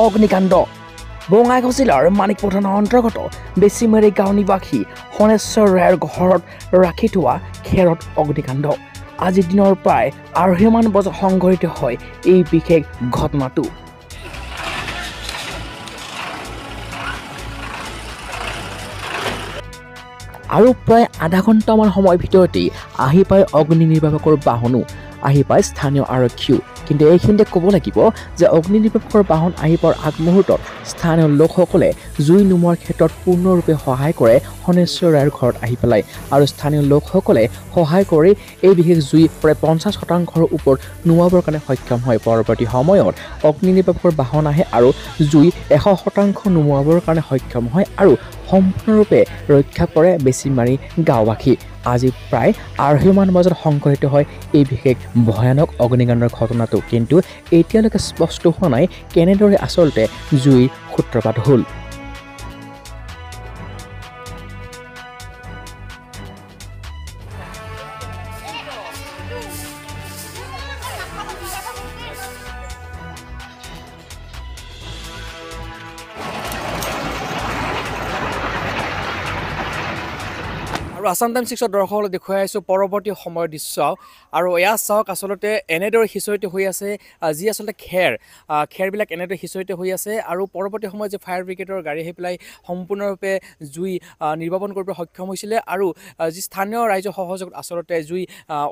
অগ্নিকাণ্ড বঙাইগাঁও জিলাৰ মানিকপুৰ থানাৰ অন্তৰ্গত বেছিমাৰী গাঁও নিবাসী শনেশ্বৰ ৰায়ৰ ঘৰত ৰাখি থোৱা খেৰত অগ্নিকাণ্ড। আজি দিনৰ প্ৰায় আঢ়ৈমান বজাত সংঘটিত হয় এই বিশেষ ঘটনাটো। আৰু প্ৰায় আধা ঘণ্টামান সময়ৰ ভিতৰতেই আহি পায় অগ্নি নিৰ্বাপকৰ বাহনো, আহি পায় স্থানীয় আৰক্ষীও। কিন্তু এইখিনিতে ক'ব লাগিব যে অগ্নি নিৰ্বাপকৰ বাহন আহি পোৱাৰ আগমুহূৰ্তত স্থানীয় লোকসকলে জুই নুমুৱাৰ ক্ষেত্ৰত পূৰ্ণৰূপে সহায় কৰে শনেশ্বৰ ৰায়ৰ ঘৰত আহি পেলাই। আৰু স্থানীয় লোকসকলে সহায় কৰি এই বিশেষ জুই প্ৰায় 50% ওপৰত নুমুৱাবৰ কাৰণে সক্ষম হয়। পৰৱৰ্তী সময়ত অগ্নি নিৰ্বাপকৰ বাহন আহে আৰু জুই 100% নুমুৱাবৰ কাৰণে সক্ষম হয় আৰু সম্পূৰ্ণৰূপে ৰক্ষা কৰে বেছিমাৰী গাঁওবাসী। আজি প্ৰায় আঢ়ৈমান বজাত সংঘটিত হয় এই বিশেষ ভয়ানক অগ্নিকাণ্ডৰ ঘটনাটো। কিন্তু এতিয়ালৈকে স্পষ্ট হোৱা নাই কেনেদৰে আচলতে জুইৰ সূত্ৰপাত হ'ল। আৰু আসাম টাইমছ 6ৰ দৰ্শকসকলক দেখুৱাই আছোঁ পৰৱৰ্তী সময়ৰ দৃশ্য। আৰু এয়া চাওক আচলতে এনেদৰে সিঁচৰিত হৈ আছে যি আচলতে খেৰবিলাক এনেদৰে সিঁচৰিত হৈ আছে। আৰু পৰৱৰ্তী সময়ত যে ফায়াৰ ব্ৰিগেডৰ গাড়ী আহি পেলাই সম্পূৰ্ণৰূপে জুই নিৰ্বাপন কৰিব সক্ষম হৈছিলে। আৰু যি স্থানীয় ৰাইজৰ সহযোগত আচলতে জুই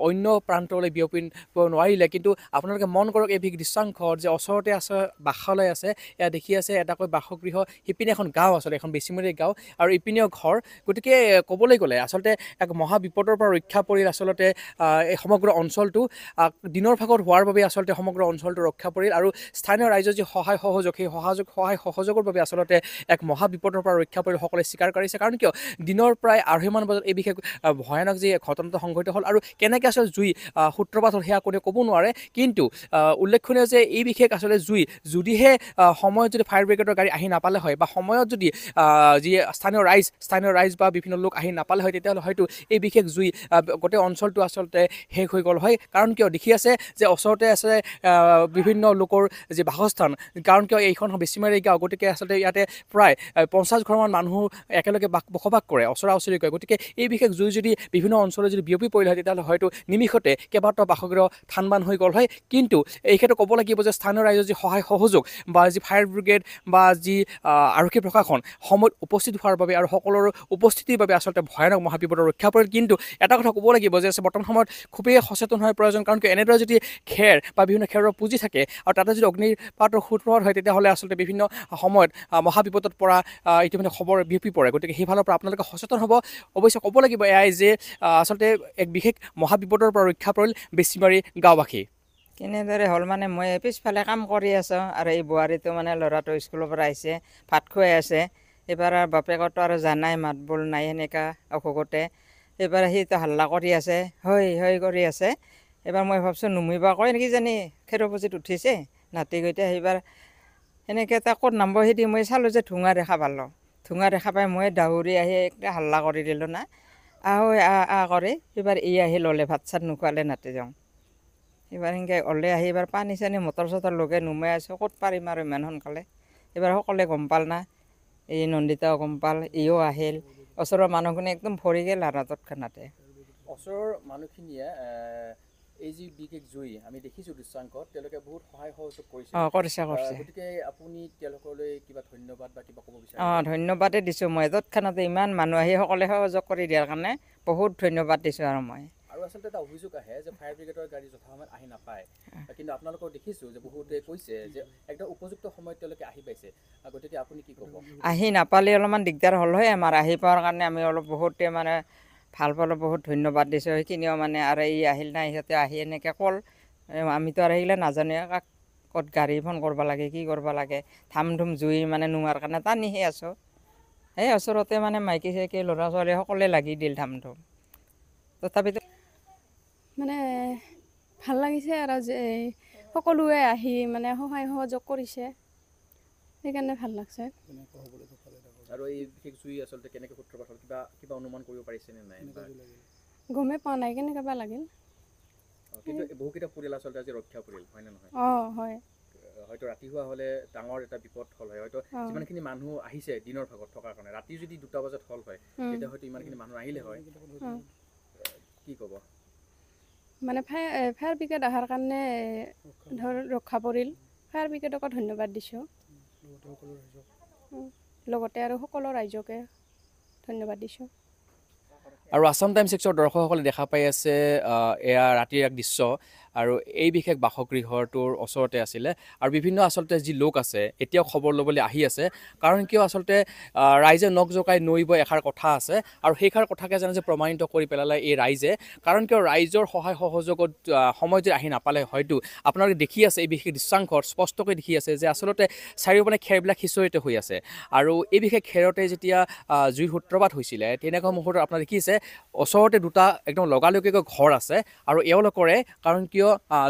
অন্য প্ৰান্তলৈ বিয়পিব নোৱাৰিলে। কিন্তু আপোনালোকে মন কৰক এই দৃশ্যাংশত যে ওচৰতে আছে বাসালয় আছে, এয়া দেখি আছে এটাকৈ বাসগৃহ, সিপিনে এখন গাঁও, আচলতে এখন বেছিমাৰী গাঁও আৰু ইপিনেও ঘৰ। গতিকে ক'বলৈ গ'লে আচলতে এক মহা বিপদৰ পৰা ৰক্ষা পৰিল আচলতে এই সমগ্ৰ অঞ্চলটো। দিনৰ ভাগত হোৱাৰ বাবে আচলতে সমগ্ৰ অঞ্চলটো ৰক্ষা পৰিল। আৰু স্থানীয় ৰাইজৰ যি সহায় সহযোগ, সেই সহায় সহযোগৰ বাবে আচলতে এক মহা বিপদৰ পৰা ৰক্ষা পৰিল সকলোৱে স্বীকাৰ কৰিছে। কাৰণ কিয় দিনৰ প্ৰায় আঢ়ৈমান বজাত এই বিশেষ ভয়ানক যি ঘটনাটো সংঘটিত হ'ল। আৰু কেনেকৈ আচলতে জুই সূত্ৰপাত হ'ল সেয়া কোনেও ক'ব নোৱাৰে। কিন্তু উল্লেখনীয় যে এই বিশেষ আচলতে জুই যদিহে সময়ত যদি ফায়াৰ ব্ৰিগেডৰ গাড়ী আহি নাপালে হয় বা সময়ত যদি যি স্থানীয় ৰাইজ বা বিভিন্ন লোক আহি নাপালে হয়, তেতিয়াহ'লে হয়তো এই বিশেষ জুই গোটেই অঞ্চলটো আচলতে শেষ হৈ গ'ল হয়। কাৰণ কিয় দেখি আছে যে ওচৰতে আছে বিভিন্ন লোকৰ যি বাসস্থান। কাৰণ কিয় এইখন বেছিমাৰী গাঁও, গতিকে আচলতে ইয়াতে প্ৰায় 50 ঘৰমান মানুহ একেলগে বসবাস কৰে, ওচৰা ওচৰি কৰে। গতিকে এই বিশেষ জুই যদি বিভিন্ন অঞ্চলত যদি বিয়পি পৰিল হয়, তেতিয়াহ'লে হয়তো নিমিষতে কেইবাটাও বাসগৃহ থান-বান হৈ গ'ল হয়। কিন্তু এই ক্ষেত্ৰত ক'ব লাগিব যে স্থানীয় ৰাইজৰ যি সহায় সহযোগ বা যি ফায়াৰ ব্ৰিগেড বা যি আৰক্ষী প্ৰশাসন সময়ত উপস্থিত হোৱাৰ বাবে আৰু সকলোৰে উপস্থিতিৰ বাবে আচলতে ভয়ানক মহাবিপদৰ ৰক্ষা পৰিল। কিন্তু এটা কথা ক'ব লাগিব যে বৰ্তমান সময়ত খুবেই সচেতন হোৱাৰ প্ৰয়োজন। কাৰণ কিয় এনেদৰে যদি খেৰ বা বিভিন্ন খেৰৰ পুঁজি থাকে আৰু তাতে যদি অগ্নিপাতৰ সূত্ৰপাত হয়, তেতিয়াহ'লে আচলতে বিভিন্ন সময়ত মহাবিপদত পৰা ইতিমধ্যে খবৰ বিয়পি পৰে। গতিকে সেইফালৰ পৰা আপোনালোকে সচেতন হ'ব। অৱশ্যে ক'ব লাগিব এয়াই যে আচলতে এক বিশেষ মহাবিপদৰ পৰা ৰক্ষা পৰিল বেছিমাৰী গাঁওবাসী। কেনেদৰে হ'ল মানে মই পিছফালে কাম কৰি আছোঁ আৰু এই বোৱাৰীটো মানে ল'ৰাটো স্কুলৰ পৰা আহিছে, ভাত খুৱাই আছে। এইবাৰ আৰু বাপেকতো আৰু জানাই মাত বোল নাই সেনেকা অসুখতে। এইবাৰ সিটো হাল্লা কৰি আছে, হয় কৰি আছে। এইবাৰ মই ভাবছোঁ নুমিবা কয় নেকি জানি খেৰৰ পুঁজিত উঠিছে নাতি গৈতে। সেইবাৰ সেনেকৈ এটা ক'ত নামিব দি মই চালোঁ যে ধোঁৱা দেখা পালোঁ। ধোঁৱা দেখা পাই মই দাউৰি আহি একটা হাল্লা কৰি দিলোঁ না, কৰি এইবাৰ আহি ল'লে ভাত চাত নোখোৱালে নাতি যাওঁ। এইবাৰ সেনেকৈ ওলাই আহি এইবাৰ পানী চানী মটৰ চটৰ লগাই নুমাই আছোঁ, ক'ত পাৰিম আৰু ইমান সোনকালে। এইবাৰ সকলোৱে গম পাল না, এই নন্দিতাও গম পাল, ইও আহিল, ওচৰৰ মানুহখিনি একদম ভৰি গ'ল আৰু তৎক্ষণাতে। ওচৰৰ মানুহখিনিয়ে এই যি বিশেষ জুই আমি দেখিছোঁ দৃশ্যাংকত, তেওঁলোকে বহুত সহায় সহযোগ কৰিছে। কৰিছে। গতিকে আপুনি তেওঁলোকলৈ কিবা ধন্যবাদ বা কিবা ক'ব বিচাৰে? ধন্যবাদেই দিছোঁ মই। তৎক্ষণাতে ইমান মানুহ আহি সকলোৱে সহযোগ কৰি দিয়াৰ কাৰণে বহুত ধন্যবাদ দিছোঁ আৰু মই। আৰু আচলতে এটা অভিযোগ আহে যে ফায়াৰ ব্ৰিগেডৰ গাড়ী যথাসময়ত আহি নাপায়। কিন্তু আপোনালোকৰ দেখিছোঁ যে বহুতে কৈছে যে একদম উপযুক্ত সময়ত তেওঁলোকে আহি পাইছে। গতিকে আপুনি কি ক'ব? আহি নাপালে অলপমান দিগদাৰ হ'ল হয় আমাৰ। আহি পোৱাৰ কাৰণে আমি বহুতে মানে ভাল পালোঁ, বহুত ধন্যবাদ দিছোঁ সেইখিনিও মানে। আৰু আহিল নাই, সিহঁতে আহি এনেকৈ ক'ল, আমিতো আৰু সেইগিলা নাজানোৱে কাক ক'ত গাড়ী ফোন কৰিব লাগে, কি কৰিব লাগে। ধাম ধুম জুই মানে নোমাৰ কাৰণে টানিহে আছোঁ। এই ওচৰতে মানে মাইকী চাইকী ল'ৰা ছোৱালী সকলোৱে লাগি দিল ধাম ধুম। তথাপিতো মানে ভাল লাগিছে আৰু যে সকলোৱে আহি মানে সহায় সহযোগ কৰিছে, সেইকাৰণে ভাল লাগছে। আৰু এই বিশেষ জুই আচলতে কেনেকৈ সূত্ৰপাত হ'ল, কিবা অনুমান কৰিব পাৰিছেনে নাই? গমেই পোৱা নাই কেনেকৈ বা লাগিল। কিন্তু বহুকেইটা পৰিয়াল আচলতে আজি ৰক্ষা পৰিল, হয় নে নহয়? হয়। হয়তো ৰাতি হোৱা হ'লে ডাঙৰ এটা বিপদ হ'ল হয় হয়তো যিমানখিনি মানুহ আহিছে দিনৰ ভাগত থকাৰ কাৰণে ৰাতি যদি 2টা বজাত হ'ল হয় তেতিয়া হয়তো ইমানখিনি মানুহ আহিলে হয় কি ক'ব মানে ফায়াৰ ব্ৰিগেড অহাৰ কাৰণে ধৰ ৰক্ষা পৰিল ফায়াৰ ব্ৰিগেডকো ধন্যবাদ দিছোঁ লগতে আৰু সকলো ৰাইজকে ধন্যবাদ দিছোঁ আৰু আছাম টাইমছ 6ৰ দৰ্শকসকলে দেখা পাই আছে এয়া ৰাতিৰ এক দৃশ্য আৰু এই বিশেষ বাসগৃহটোৰ ওচৰতে আছিলে আৰু বিভিন্ন আচলতে যি লোক আছে এতিয়াও খবৰ ল'বলৈ আহি আছে কাৰণ কিয় আচলতে ৰাইজে নখ জোকাই নৈব এষাৰ কথা আছে আৰু সেইষাৰ কথাকে যেনে যে প্ৰমাণিত কৰি পেলালে এই ৰাইজে কাৰণ কিয় ৰাইজৰ সহায় সহযোগত সময় যদি আহি নাপালে হয়তো আপোনালোকে দেখি আছে এই বিশেষ দৃশ্যাংশত স্পষ্টকৈ দেখি আছে যে আচলতে চাৰিওফালে খেৰবিলাক সিঁচৰিত হৈ আছে আৰু এই বিশেষ খেৰতে যেতিয়া জুইৰ সূত্ৰপাত হৈছিলে তেনেকুৱা মুহূৰ্তত আপোনাৰ দেখিছে ওচৰতে 2টা একদম লগালগিকৈ ঘৰ আছে আৰু এওঁলোকৰে কাৰণ কিয়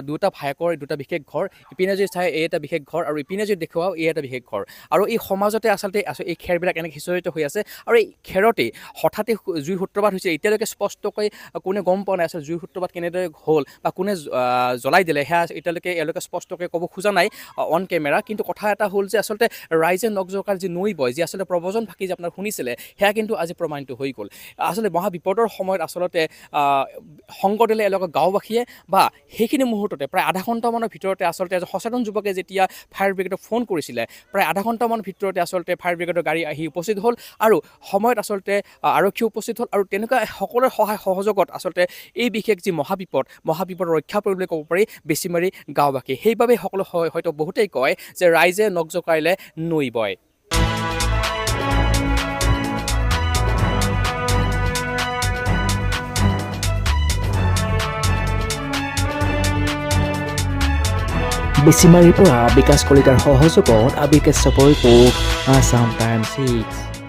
2টা ভায়েকৰ 2টা বিশেষ ঘৰ ইপিনে যদি চাই এই এটা বিশেষ ঘৰ আৰু ইপিনে যদি দেখুৱাও এই এটা বিশেষ ঘৰ আৰু এই সমাজতে আচলতে এই খেৰবিলাক এনেকৈ সিঁচৰিত হৈ আছে আৰু এই খেৰতেই হঠাতে জুইৰ সূত্ৰপাত হৈছে এতিয়ালৈকে স্পষ্টকৈ কোনে গম পোৱা নাই আচলতে জুইৰ সূত্ৰপাত কেনেদৰে হ'ল বা কোনে জ্বলাই দিলে সেয়া এতিয়ালৈকে এওঁলোকে স্পষ্টকৈ ক'ব খোজা নাই অন কেমেৰা কিন্তু কথা এটা হ'ল যে আচলতে ৰাইজে নখ জোকাৰ যি নৈ বয় যি আচলতে প্ৰবজন ফাঁকি যে আপোনাৰ শুনিছিলে সেয়া কিন্তু আজি প্ৰমাণিত হৈ গ'ল আচলতে মহাবিপদৰ সময়ত আচলতে শংকৰদেলে এওঁলোকৰ গাঁওবাসীয়ে বা সেইখিনি মুহূৰ্ততে প্ৰায় আধা ঘণ্টামানৰ ভিতৰতে আচলতে এজন সচেতন যুৱকে যেতিয়া ফায়াৰ ব্ৰিগেডক ফোন কৰিছিলে প্ৰায় আধা ঘণ্টামানৰ ভিতৰতে আচলতে ফায়াৰ ব্ৰিগেডৰ গাড়ী আহি উপস্থিত হ'ল আৰু সময়ত আচলতে আৰক্ষী উপস্থিত হ'ল আৰু তেনেকুৱা সকলোৰে সহায় সহযোগত আচলতে এই বিশেষ যি মহাবিপদ ৰক্ষা কৰিবলৈ ক'ব পাৰি বেছিমাৰি গাঁওবাসী সেইবাবে সকলো হয়তো বহুতেই কয় যে ৰাইজে নখ জোকাৰিলে নৈ বয় বেছিমাৰীৰ পৰা বিকাশ কলিতাৰ সহযোগত আবিৰ কাশ্যপৰ ৰিপৰ্ট আছাম টাইমছ 6